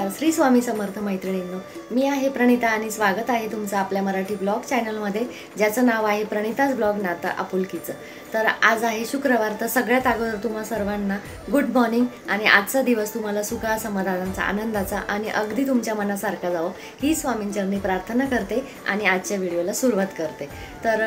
नमस्कार श्री स्वामी समर्थ मैत्रिणींनो, मी आहे प्रणिता आणि स्वागत आहे तुमचं आपल्या मराठी ब्लॉग चॅनलमध्ये, ज्याचं नाव आहे प्रणिताज ब्लॉग नातं आपुलकीचं। तर आज आहे शुक्रवार, तर सगळ्यात अगोदर तुम्हा सर्वांना गुड मॉर्निंग आणि आजचा दिवस तुम्हाला सुखा समाधानाचा आनंदाचा आणि अगदी तुमच्या मनासारखा जावो ही स्वामींचरणी प्रार्थना करते आणि आजच्या व्हिडिओला सुरुवात करते। तर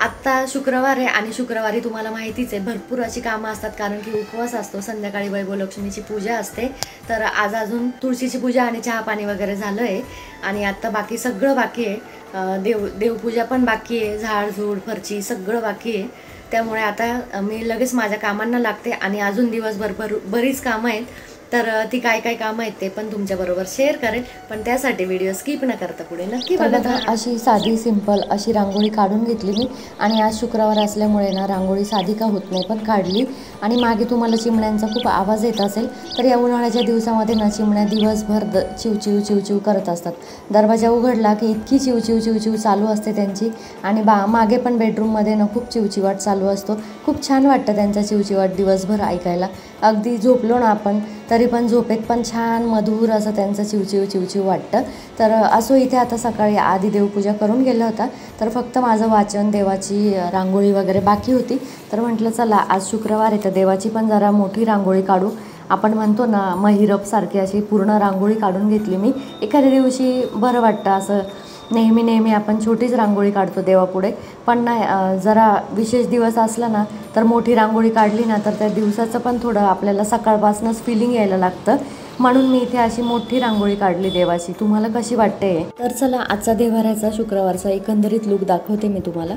आत्ता शुक्रवार आहे आणि शुक्रवारी तुम्हाला माहितीच आहे भरपूर अशी कामं असतात, कारण की उपवास असतो, संध्याकाळी वैभवलक्ष्मीची पूजा असते। तर आज अजून तुळशीची पूजा आणि चहा पाणी वगैरे झालं आहे आणि आता बाकी सगळं बाकी आहे। देवपूजा पण बाकी आहे, झाडझूड फरची सगळं बाकी आहे। त्यामुळे आता मी लगेच माझ्या कामांना लागते आणि अजून दिवसभर बरीच कामं आहेत। तर ती काय काय कामं आहेत ते पण तुमच्याबरोबर शेअर करेल, पण त्यासाठी व्हिडिओ स्किप न करता पुढे नक्की बघत राहा। अशी साधी सिंपल अशी रांगोळी काढून घेतली मी आणि आज शुक्रवार असल्यामुळे ना रांगोळी साधी का होत नाही पण काढली। आणि मागे तुम्हाला चिमण्यांचा खूप आवाज येत असेल, तर या उन्हाळ्याच्या दिवसामध्ये ना चिमण्या दिवसभर चिवचिव चिवचिव करत असतात। दरवाजा उघडला की इतकी चिवचिव चिवचिव चालू असते त्यांची आणि मागे पण बेडरूममध्ये ना खूप चिवचिवाट चालू असतो। खूप छान वाटतं त्यांचा चिवचिवाट दिवसभर ऐकायला। अगदी झोपलो ना आपण तरी पण झोपेत पण छान मधुर असं त्यांचं चिवचिव चिवचिव वाटतं। तर असो इथे आता सकाळी आधी देवपूजा करून गेला होता, तर फक्त माझं वाचन देवाची रांगोळी वगैरे बाकी होती। तर म्हटलं चला आज शुक्रवार आहे तर देवाची पण जरा मोठी रांगोळी काढू। आपण म्हणतो ना महिरपसारखी अशी पूर्ण रांगोळी काढून घेतली मी। एखाद्या दिवशी बरं वाटतं असं, नेहमी आपण छोटीच रांगोळी काढतो देवापुढे, पण नाही जरा विशेष दिवस असला ना तर मोठी रांगोळी काढली ना तर त्या दिवसाचं पण थोडं आपल्याला सकाळपासूनच फिलिंग यायला लागतं। म्हणून मी इथे अशी मोठी रांगोळी काढली देवाची। तुम्हाला कशी वाटते? तर चला आजचा देवाऱ्याचा शुक्रवारचा एकंदरीत लुक दाखवते मी तुम्हाला।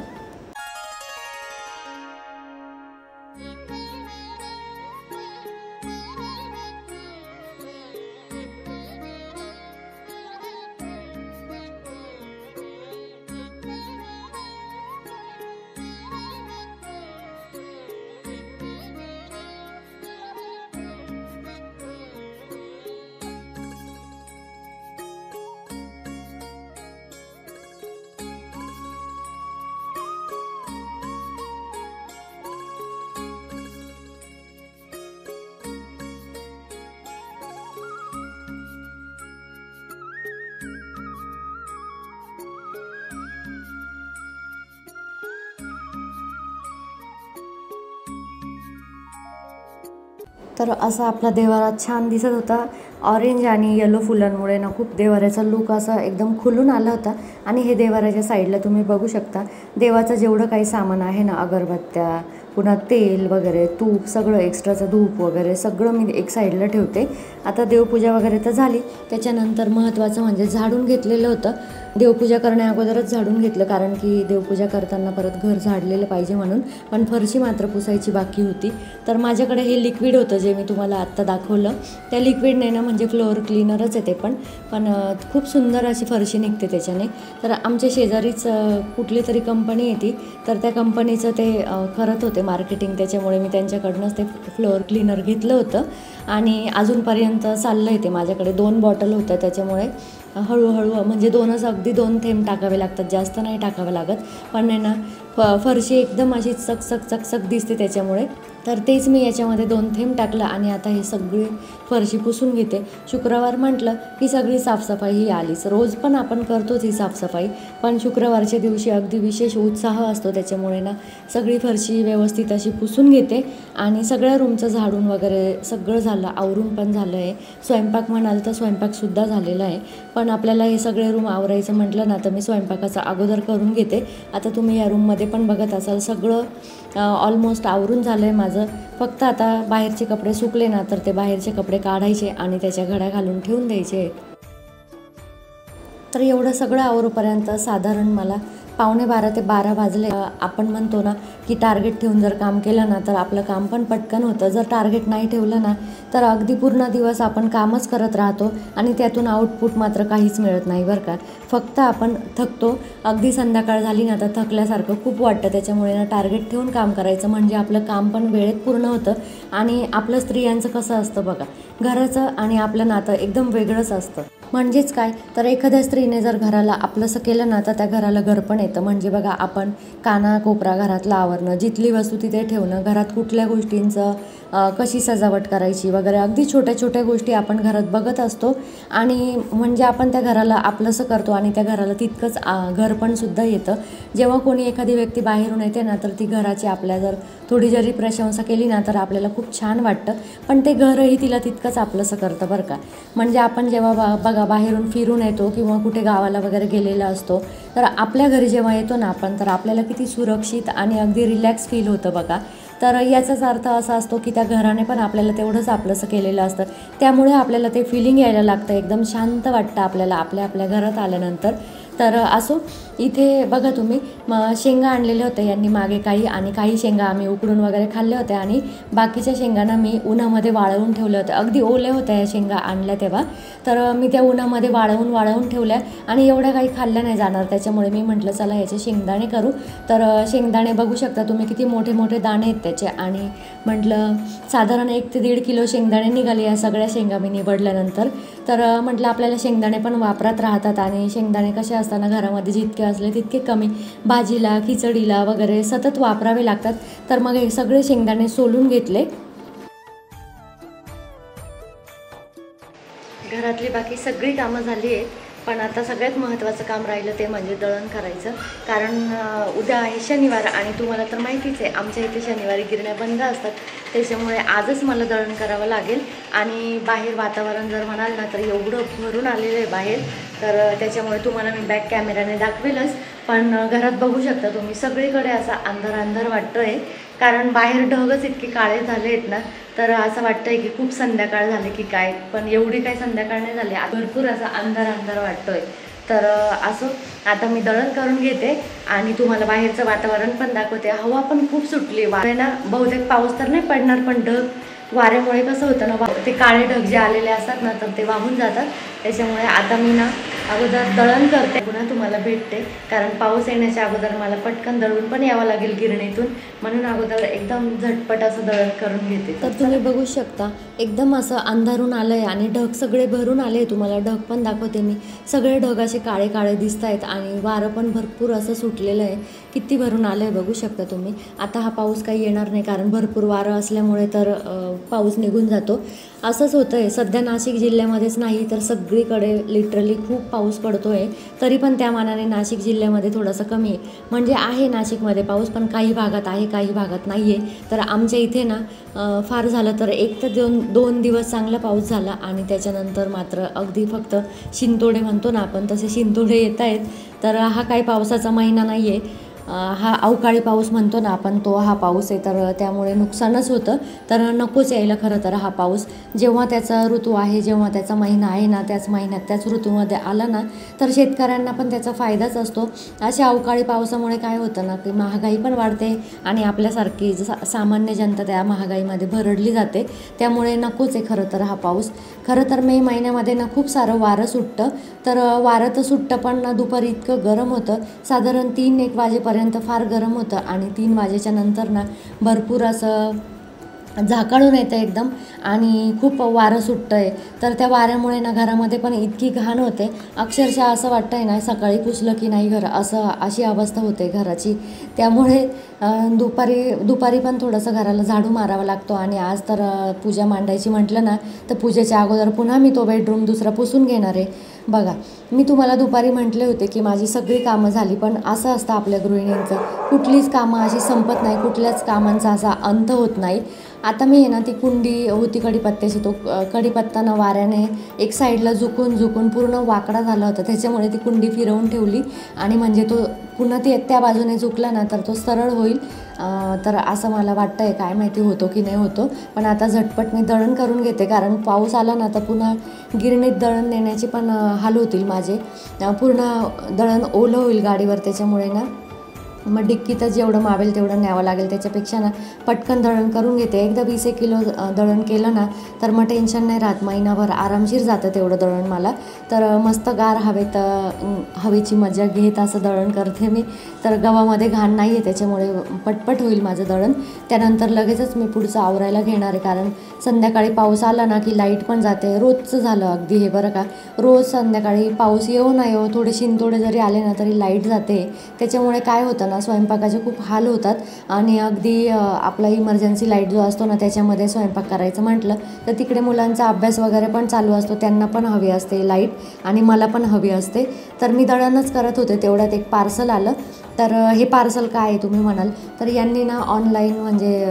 तर असा आपला देवारा छान दिसत होता। ऑरेंज आणि येलो फुलांमुळे ना खूप देवाऱ्याचा लुक असा एकदम खुलून आला होता। आणि हे देवाऱ्याच्या साईडला तुम्ही बघू शकता देवाचं जेवढं काही सामान आहे ना, अगरबत्त्या पुन्हा तेल वगैरे तूप सगळं एक्स्ट्राचं धूप वगैरे सगळं मी एक साईडला ठेवते। आता देवपूजा वगैरे तर झाली, त्याच्यानंतर महत्त्वाचं म्हणजे झाडून घेतलेलं होतं। देवपूजा करण्या अगोदरच झाडून घेतलं, कारण की देवपूजा करताना परत घर झाडलेलं पाहिजे म्हणून। पण फरशी मात्र पुसायची बाकी होती। तर माझ्याकडे हे लिक्विड होतं जे मी तुम्हाला आत्ता दाखवलं, त्या लिक्विडने ना म्हणजे फ्लोअर क्लीनरच आहे ते पण खूप सुंदर अशी फरशी निघते त्याच्याने। तर आमच्या शेजारीच कुठली तरी कंपनी येते, तर त्या कंपनीचं ते करत होते मार्केटिंग, त्याच्यामुळे मी त्यांच्याकडनंच ते फ्लोअर क्लीनर घेतलं होतं आणि अजूनपर्यंत चाललं आहे ते। माझ्याकडे 2 बॉटल होत्या, त्याच्यामुळे हळूहळू म्हणजे अगदी 2 थेंब टाकावे लागतात, जास्त नाही टाकावे लागत। पण आहे ना फरशी एकदम अशी चकचक चकचक दिसते त्याच्यामुळे, तर तेच मी याच्यामध्ये 2 थेंब टाकलं आणि आता हे सगळी फरशी पुसून घेते। शुक्रवार म्हटलं की सगळी साफसफाई ही आलीच, रोज पण आपण करतोच ही साफसफाई, पण शुक्रवारच्या दिवशी अगदी विशेष उत्साह असतो, त्याच्यामुळे ना सगळी फरशी व्यवस्थित अशी पुसून घेते आणि सगळ्या रूमचं झाडून वगैरे सगळं झालं, आवरून पण झालं आहे। स्वयंपाक म्हणाल तर स्वयंपाकसुद्धा झालेला आहे, पण आपल्याला हे सगळे रूम आवरायचं म्हटलं ना तर मी स्वयंपाकाचा अगोदर करून घेते। आता तुम्ही या रूममध्ये पण बघत असाल सगळं ऑलमोस्ट आवरून झालं आहे माझं। फक्त आता बाहेरचे कपडे सुकले ना तर ते बाहेरचे कपडे काढायचे आणि त्याच्या घड्या घालून ठेवून द्यायचे। तर एवढं सगळं आवरूपर्यंत साधारण मला 11:45 ते 12 वाजले। आपण म्हणतो ना की टार्गेट ठेवून जर काम केलं ना तर आपलं काम पण पटकन होतं। जर टार्गेट नाही ठेवलं ना तर अगदी पूर्ण दिवस आपण कामच करत राहतो आणि त्यातून आउटपुट मात्र काहीच मिळत नाही बरं का। फक्त आपण थकतो, अगदी संध्याकाळ झाली ना तर थकल्यासारखं खूप वाटतं। त्याच्यामुळे ना टार्गेट ठेवून काम करायचं, म्हणजे आपलं काम पण वेळेत पूर्ण होतं। आणि आपलं स्त्रियांचं कसं असतं बघा, घराचं आणि आपलं नातं एकदम वेगळंच असतं। म्हणजेच काय तर एखाद्या स्त्रीने जर घराला आपलंसं केलं ना तर त्या घराला घर पण येतं। म्हणजे बघा, आपण कानाकोपरा घरातला आवरणं, जिथली वस्तू तिथे ठेवणं, घरात कुठल्या गोष्टींचं कशी सजावट करायची वगैरे अगदी छोट्या छोट्या गोष्टी आपण घरात बघत असतो आणि म्हणजे आपण त्या घराला आपलंसं करतो आणि त्या घराला तितकंच घर पण सुद्धा येतं. जेव्हा कोणी एखादी व्यक्ती बाहेरून येते ना तर ती घराची आपल्या जर थोडी जरी प्रशंसा केली ना तर आपल्याला खूप छान वाटतं, पण ते घरही तिला तितकंच आपलंसं करतं बरं का. म्हणजे आपण जेव्हा बघा बाहेरून फिरून येतो किंवा कुठे गावाला वगैरे गेलेला असतो तर आपल्या घरी जेव्हा येतो ना आपण तर आपल्याला किती सुरक्षित आणि अगदी रिलॅक्स फील होतं बघा. तर याचाच अर्थ असा असतो की त्या घराने पण आपल्याला तेवढंच आपलंसं केलेलं असतं, त्यामुळे आपल्याला ते फिलिंग यायला लागतं, एकदम शांत वाटतं आपल्याला आपल्या घरात आल्यानंतर. तर असो इथे बघा तुम्ही शेंगा आणलेले होते यांनी मागे काही, आणि काही शेंगा आम्ही उकडून वगैरे खाल्ल्या होत्या आणि बाकीच्या शेंगांना मी उन्हामध्ये वाळवून ठेवल्या होत्या. अगदी ओल्या होत्या या शेंगा आणल्या तेव्हा, तर मी त्या उन्हामध्ये वाळवून ठेवल्या आणि एवढ्या काही खाल्ल्या नाही जाणार, त्याच्यामुळे मी म्हटलं चला याचे शेंगदाणे करू. तर शेंगदाणे बघू शकता तुम्ही किती मोठे मोठे दाणे आहेत त्याचे, आणि म्हटलं साधारण 1 ते 1.5 किलो शेंगदाणे निघाले या सगळ्या शेंगा मी निवडल्यानंतर. तर म्हटलं आपल्याला शेंगदाणे पण वापरात राहतात, आणि शेंगदाणे कसे असताना घरामध्ये जितके असले तितके कमी भाजीला खिचडीला वगैरे सतत वापरावे लागतात. तर मग हे सगळे शेंगदाणे सोलून घेतले. घरातली बाकी सगळी कामं झाली आहेत, पण आता सगळ्यात महत्त्वाचं काम राहिलं ते म्हणजे दळण करायचं. कारण उद्या आहे शनिवार आणि तुम्हाला तर माहितीच आहे आमच्या इथे शनिवारी गिरण्या बंद असतात, त्याच्यामुळे आजच मला दळण करावं लागेल. आणि बाहेर वातावरण जर म्हणाल ना तर एवढं भरून आलेलं आहे बाहेर, तर त्याच्यामुळे तुम्हाला मी बॅक कॅमेराने दाखवेलच, पण घरात बघू शकता तुम्ही सगळीकडे असा अंधार वाटतो आहे. कारण बाहेर ढगच इतके काळे झाले आहेत ना, तर असं वाटतं आहे की खूप संध्याकाळ झाली की काय, पण एवढी काही संध्याकाळ नाही झाली, भरपूर असा अंधार वाटतो आहे. तर असं आता मी दळण करून घेते आणि तुम्हाला बाहेरचं वातावरण पण दाखवते. हवा पण खूप सुटली, वारे ना बहुतेक पाऊस तर नाही पडणार, पण ढग वाऱ्यामुळे कसं होतं ना ते काळे ढग जे आलेले असतात ना तर ते वाहून जातात. त्याच्यामुळे आता मी ना अगोदर दळण करते, पुन्हा तुम्हाला भेटते. कारण पाऊस येण्याच्या अगोदर मला पटकन दळून पण यावं लागेल गिरणीतून, म्हणून अगोदर एकदम झटपट असं दळण करून घेते. तर तुम्ही बघू शकता एकदम असं अंधारून आलं आहे आणि ढग सगळे भरून आले. तुम्हाला ढग पण दाखवते मी, सगळे ढग असे काळे काळे दिसत आहेत आणि वारं पण भरपूर असं सुटलेलं आहे, किती भरून आलं आहे बघू शकता तुम्ही. आता हा पाऊस काही येणार नाही कारण भरपूर वारं असल्यामुळे तर पाऊस निघून जातो. असंच होतं आहे सध्या नाशिक जिल्ह्यामध्येच नाही तर सगळीकडे लिटरली खूप पाऊस पडतो आहे. तरी पण त्या मानाने नाशिक जिल्ह्यामध्ये थोडंसं कमी आहे, म्हणजे आहे नाशिकमध्ये पाऊस पण काही भागात आहे काही भागात नाही आहे. तर आमच्या इथे ना फार झालं तर 1 ते 2 दिवस चांगला पाऊस झाला आणि त्याच्यानंतर मात्र अगदी फक्त शिंतोडे म्हणतो ना आपण तसे शिंतोडे येत आहेत. तर हा काही पावसाचा महिना नाही आहे, हा अवकाळी पाऊस म्हणतो ना आपण तो हा पाऊस आहे. तर त्यामुळे नुकसानच होतं, तर नकोच यायला खरं तर हा पाऊस. जेव्हा त्याचा ऋतू आहे, जेव्हा त्याचा महिना आहे ना त्याच महिन्यात त्याच ऋतूमध्ये आला ना तर शेतकऱ्यांना पण त्याचा फायदाच असतो. अशा अवकाळी पावसामुळे काय होतं ना की महागाई पण वाढते आणि आपल्यासारखी सामान्य जनता त्या महागाईमध्ये भरडली जाते. त्यामुळे नकोच आहे खरं तर हा पाऊस. खरं तर मे महिन्यामध्ये ना खूप सारं वारं सुटतं, तर वारं तर सुटतं पण ना दुपारी इतकं गरम होतं, साधारण 3-1 वाजेपर्यंत फार गरम होतं आणि 3 वाजेच्या नंतर ना भरपूर असं झाकाळून येतं एकदम आणि खूप वारं सुटतं आहे. तर त्या वाऱ्यामुळे ना घरामध्ये पण इतकी घाण होते, अक्षरशः असं वाटतं आहे ना सकाळी पुसलं की नाही घर, अशी अवस्था होते घराची. त्यामुळे दुपारी पण थोडंसं घराला झाडू मारावा लागतो. आणि आज तर पूजा मांडायची म्हटलं ना तर पूजेच्या अगोदर पुन्हा मी तो बेडरूम दुसरा पुसून घेणार आहे. बघा मी तुम्हाला दुपारी म्हटले होते की माझी सगळी कामं झाली, पण असं असतं आपल्या गृहिणींचं, कुठलीच कामं अशी संपत नाही, कुठल्याच कामांचा असा अंत होत नाही. आता मी आहे ना ती कुंडी होती कढीपत्त्याची, तो कढीपत्ता ना वाऱ्याने एक साईडला झुकून पूर्ण वाकडा झाला होता, त्याच्यामुळे ती कुंडी फिरवून ठेवली आणि म्हणजे तो पुन्हा त्या बाजूने झुकला ना तर तो सरळ होईल. तर असं मला वाटतं आहे, काय माहिती होतो की नाही होतो. पण आता झटपट मी दळण करून घेते, कारण पाऊस आला ना तर पुन्हा गिरणीत दळण नेण्याचे पण हाल होतील माझे, पूर्ण दळण ओलं होईल गाडीवर. त्याच्यामुळे ना मग डिक्कीतच जेवढं मावेल तेवढं न्यावं लागेल, त्याच्यापेक्षा ना पटकन दळण करून घेते. एकदा 20-1 किलो दळण केलं ना तर मग टेन्शन नाही राहत, महिनाभर आरामशीर जातं तेवढं दळण मला. तर मस्त गार हवेची मजा घेत असं दळण करते मी. तर गव्हामध्ये घाण नाही आहे त्याच्यामुळे पटपट होईल माझं दळण. त्यानंतर लगेचच मी पुढचं आवरायला घेणार आहे, कारण संध्याकाळी पाऊस आला ना की लाईट पण जाते. रोजचं झालं अगदी हे बरं का, रोज संध्याकाळी पाऊस येऊ ना येऊ थोडे शिंतोडे जरी आले ना तरी लाईट जाते. त्याच्यामुळे काय होतं ना ना स्वयंपाकाचे खूप हाल होतात आणि अगदी आपला इमर्जन्सी लाईट जो असतो ना त्याच्यामध्ये स्वयंपाक करायचं म्हटलं तर तिकडे मुलांचा अभ्यास वगैरे पण चालू असतो, त्यांना पण हवी असते लाईट आणि मला पण हवी असते. तर मी दळणच करत होते, तेवढ्यात एक पार्सल आलं. तर हे पार्सल काय आहे तुम्ही म्हणाल, तर यांनी ना ऑनलाईन म्हणजे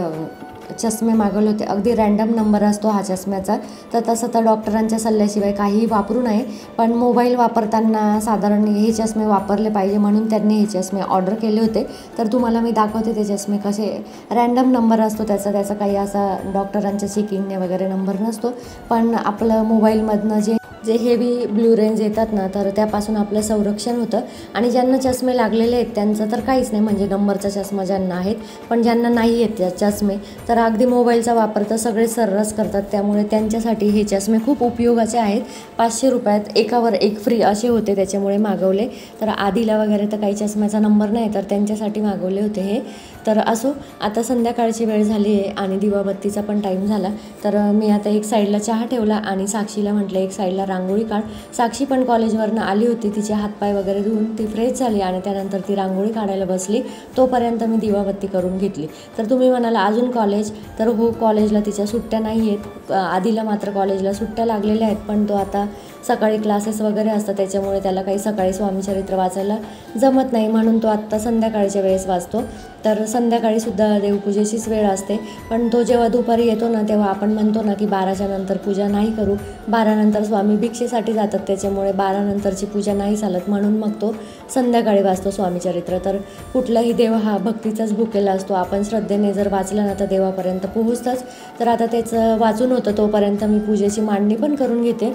चष्मे मागवले होते. अगदी रँडम नंबर असतो हा चष्म्याचा, तर तसं तर डॉक्टरांच्या सल्ल्याशिवाय काहीही वापरू नये, पण मोबाईल वापरताना साधारण हे चष्मे वापरले पाहिजे म्हणून त्यांनी हे चष्मे ऑर्डर केले होते. तर तुम्हाला मी दाखवते ते चष्मे कसे. रँडम नंबर असतो त्याचा काही असा डॉक्टरांच्या चेकिंगने वगैरे नंबर नसतो, पण आपलं मोबाईलमधनं जे हेवी ब्लू रेंज येतात ना तर त्यापासून आपलं संरक्षण होतं. आणि ज्यांना चष्मे लागलेले आहेत त्यांचं तर काहीच नाही, म्हणजे नंबरचा चष्मा ज्यांना आहेत, पण ज्यांना नाही आहेत त्या चष्मे तर अगदी मोबाईलचा वापर तर सगळे सर्रास करतात, त्यामुळे त्यांच्यासाठी हे चष्मे खूप उपयोगाचे आहेत. 500 रुपयात एकावर एक फ्री असे होते, त्याच्यामुळे मागवले. तर आधीला वगैरे तर काही चष्म्याचा नंबर नाही, तर त्यांच्यासाठी मागवले होते हे. तर असो, आता संध्याकाळची वेळ झाली आहे आणि दिवाबत्तीचा पण टाईम झाला. तर मी आता एक साईडला चहा ठेवला आणि साक्षीला म्हटलं एक साईडला रांगोळी काढ. साक्षी पण कॉलेजवरनं आली होती, तिचे हातपाय वगैरे धुवून ती फ्रेश झाली आणि त्यानंतर ती रांगोळी काढायला बसली. तोपर्यंत मी दिवाबत्ती करून घेतली. तर तुम्ही म्हणाला अजून कॉलेज, तर हो, कॉलेजला तिच्या सुट्ट्या नाही आहेत. आधीला मात्र कॉलेजला सुट्ट्या लागलेल्या आहेत, पण तो आता सकाळी क्लासेस वगैरे असतात त्याच्यामुळे त्याला काही सकाळी स्वामीचरित्र वाचायला जमत नाही, म्हणून तो आत्ता संध्याकाळच्या वेळेस वाचतो. तर संध्याकाळीसुद्धा देवपूजेचीच वेळ असते, पण तो जेव्हा दुपारी येतो ना तेव्हा आपण म्हणतो ना की 12च्या नंतर पूजा नाही करू, 12 नंतर स्वामी भिक्षेसाठी जातात, त्याच्यामुळे 12 नंतरची पूजा नाही चालत, म्हणून मग तो संध्याकाळी वाचतो स्वामीचरित्र. तर कुठलाही देव हा भक्तीचाच भुकेला असतो, आपण श्रद्धेने जर वाचलं ना तर देवापर्यंत पोहोचतंच. तर आता त्याचं वाचून होतं तोपर्यंत मी पूजेची मांडणी पण करून घेते,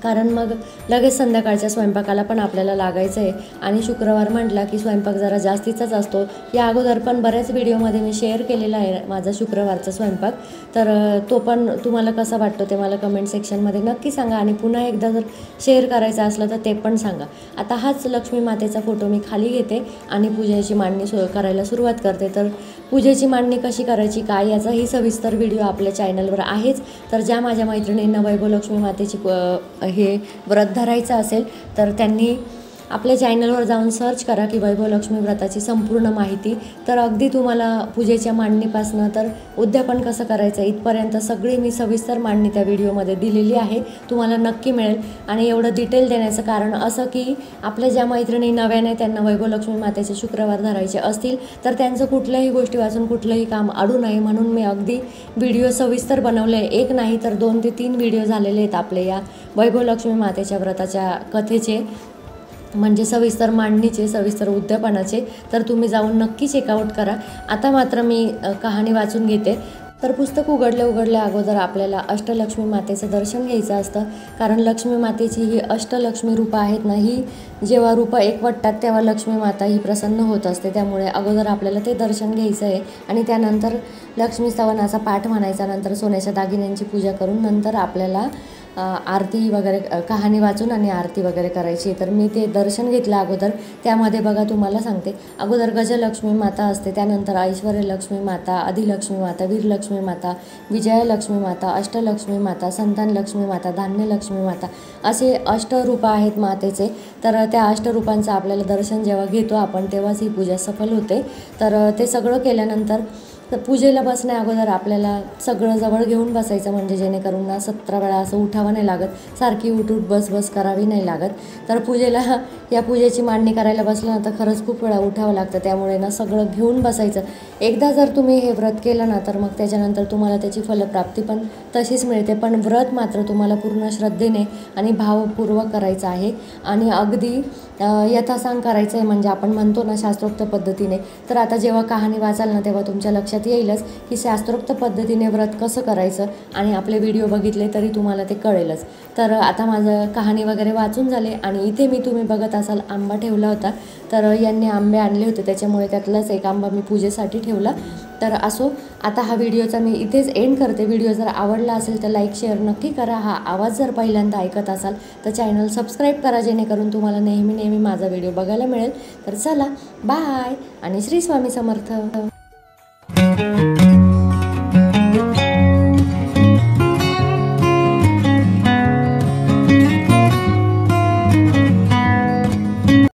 कारण मग लगेच संध्याकाळच्या स्वयंपाकाला पण आपल्याला लागायचं आहे. आणि शुक्रवार म्हटला की स्वयंपाक जरा जास्तीचाच असतो. या अगोदर पण बऱ्याच व्हिडिओमध्ये मी शेअर केलेला आहे माझा शुक्रवारचा स्वयंपाक, तर तो पण तुम्हाला कसा वाटतो ते मला कमेंट सेक्शनमध्ये नक्की सांगा. आणि पुन्हा एकदा जर शेअर करायचं असलं तर ते पण सांगा. आता हाच लक्ष्मी मातेचा फोटो मी खाली घेते आणि पूजेची मांडणी करायला सुरुवात करते. तर पूजेची मांडणी कशी करायची काय याचाही सविस्तर व्हिडिओ आपल्या चॅनलवर आहेच. तर ज्या माझ्या मैत्रिणींना वैभवलक्ष्मी मातेची हे व्रत धरायचं असेल तर त्यांनी आपल्या चॅनलवर जाऊन सर्च करा की वैभवलक्ष्मी व्रताची संपूर्ण माहिती. तर अगदी तुम्हाला पूजेच्या मांडणीपासनं तर उद्यापन कसं करायचं इथपर्यंत सगळी मी सविस्तर मांडणी त्या व्हिडिओमध्ये दिलेली आहे, तुम्हाला नक्की मिळेल. आणि एवढं डिटेल देण्याचं कारण असं की आपल्या ज्या मैत्रिणी नव्याने त्यांना वैभवलक्ष्मी मातेचे शुक्रवार धरायचे असतील तर त्यांचं कुठल्याही गोष्टी वाचून कुठलंही काम अडू नये म्हणून मी अगदी व्हिडिओ सविस्तर बनवले. एक नाही तर 2 ते 3 व्हिडिओ झालेले आहेत आपले या वैभवलक्ष्मी मातेच्या व्रताच्या कथेचे, म्हणजे सविस्तर मांडणीचे, सविस्तर उद्यापनाचे. तर तुम्ही जाऊन नक्की चेकआउट करा. आता मात्र मी कहाणी वाचून घेते. तर पुस्तक उघडल्या अगोदर आपल्याला अष्टलक्ष्मी मातेचं दर्शन घ्यायचं असतं, कारण लक्ष्मी मातेची ही अष्टलक्ष्मी रूपं आहेत ना, ही जेव्हा रूपं एकवटतात तेव्हा लक्ष्मी माता ही प्रसन्न होत असते. त्यामुळे अगोदर आपल्याला ते दर्शन घ्यायचं आहे आणि त्यानंतर लक्ष्मी स्तवनाचा पाठ म्हणायचा, नंतर सोन्याच्या दागिन्यांची पूजा करून नंतर आपल्याला आरती वगैरे कहाणी वाचून आणि आरती वगैरे करायची. तर मी ते दर्शन घेतलं अगोदर. त्यामध्ये बघा तुम्हाला सांगते, अगोदर गजलक्ष्मी माता असते, त्यानंतर ऐश्वर्यलक्ष्मी माता, अधिलक्ष्मी माता, वीरलक्ष्मी माता, विजयलक्ष्मी माता, अष्टलक्ष्मी माता, संतान लक्ष्मी माता, धान्यलक्ष्मी माता, असे अष्टरूपं आहेत मातेचे. तर त्या अष्टरूपांचं आपल्याला दर्शन जेव्हा घेतो आपण तेव्हाच ही पूजा सफल होते. तर ते सगळं केल्यानंतर तर पूजेला बसण्या अगोदर आपल्याला सगळं जवळ घेऊन बसायचं, म्हणजे जेणेकरून ना 17 वेळा असं उठावं नाही लागत, सारखी उठ बस करावी नाही लागत. तर पूजेला या पूजेची मांडणी करायला बसलं ना तर खरंच खूप वेळा उठावं लागतं, त्यामुळे ना सगळं घेऊन बसायचं. एकदा जर तुम्ही हे व्रत केलं ना तर मग त्याच्यानंतर तुम्हाला त्याची फलप्राप्ती पण तशीच मिळते. पण व्रत मात्र तुम्हाला पूर्ण श्रद्धेने आणि भावपूर्वक करायचं आहे आणि अगदी यथासांग करायचं आहे, म्हणजे आपण म्हणतो ना शास्त्रोक्त पद्धतीने. तर आता जेव्हा कहाणी वाचाल ना तेव्हा तुमच्या लक्षात येईलच की शास्त्रोक्त पद्धतीने व्रत कसं करायचं, आणि आपले व्हिडिओ बघितले तरी तुम्हाला ते कळेलच. तर आता माझं कहाणी वगैरे वाचून झाले आणि इथे मी तुम्ही बघत असाल आंबा ठेवला होता. तर यांनी आंबे आणले होते त्याच्यामुळे त्यातलाच एक आंबा मी पूजेसाठी ठेवला. तर असो, आता हा व्हिडिओचा मी इथेच एंड करते. व्हिडिओ जर आवडला असेल तर लाईक शेअर नक्की करा. हा आवाज जर पहिल्यांदा ऐकत असाल तर चॅनल सबस्क्राईब करा, जेणेकरून तुम्हाला नेहमी माझा व्हिडिओ बघायला मिळेल. तर चला, बाय आणि श्री स्वामी समर्थ.